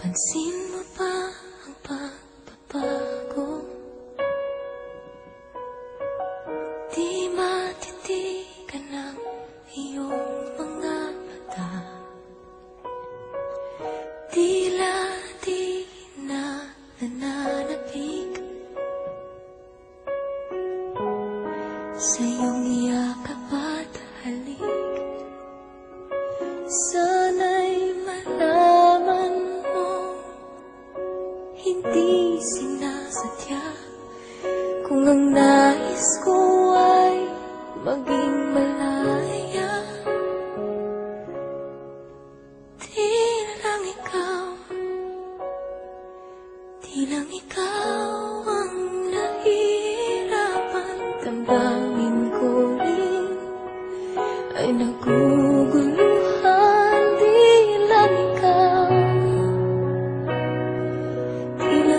Pansin mo ba ang pagbabago? Di matitigan ng iyong mga mata. Tila di na nananabik sa iyong yakap at halik. Sana'y malaman mo, hindi sinasadya. Kung ang nais ko ay maging malaya, di lang ikaw ang nahihirapan. Damdamin ko rin ay naguguluhan. Di lang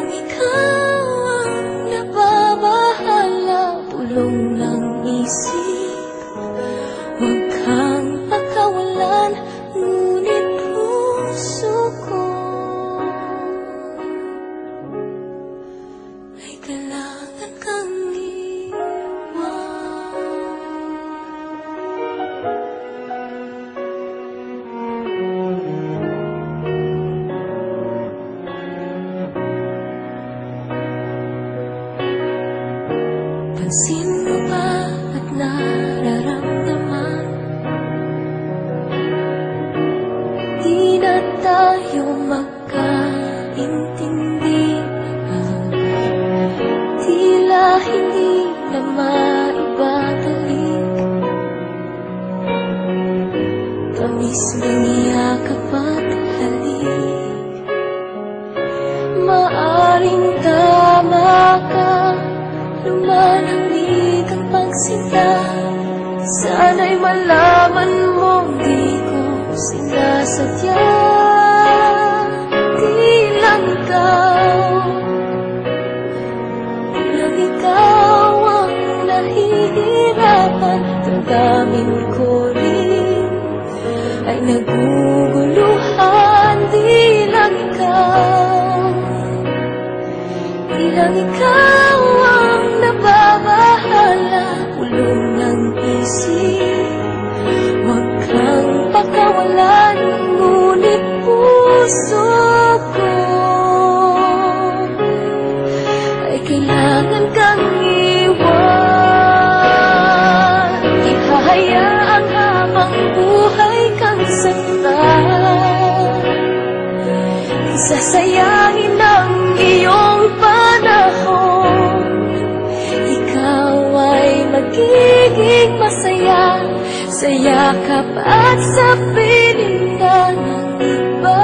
ikaw ang nababahala. Pulong ng isip, huwag kang pakawalan. Ngunit puso ko ay kailangan kang iwan. Pansin mo ba at nararamdaman? Di na tayo magkaintindihan. Tila hindi na maibabalik tamis ng yakap at halik. Maaring tama ka, lumalamig ang pagsinta. Sana'y malaman mong di ko sinasadya. Di lang ikaw ang nahihirapan. Damdamin ko rin ay naguguluhan. Di lang ikaw ang nababahala. Pulong ng isip, huwag kang pakawalan. Ngunit puso ko ay kailangan kang iwan. Di hahayaan habang buhay kang saktan. Sasayangin ang iyong panahon. Ikaw ay magiging masaya sa yakap at sa piling ng iba.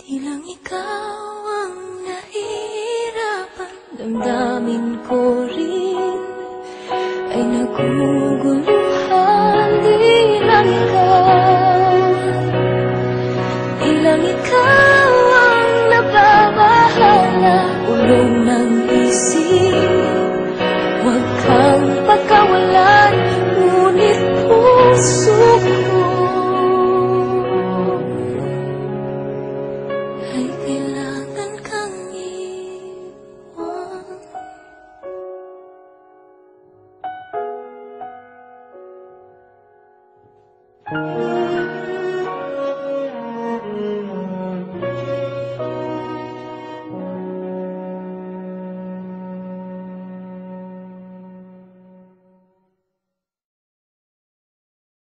Di lang ikaw ang nahihirapan. Damdamin ko rin ay naguguluhan. Di lang ikaw ang nababahala. Ulong ng isip, huwag kang pakawalan. Ngunit puso ko ay kailangan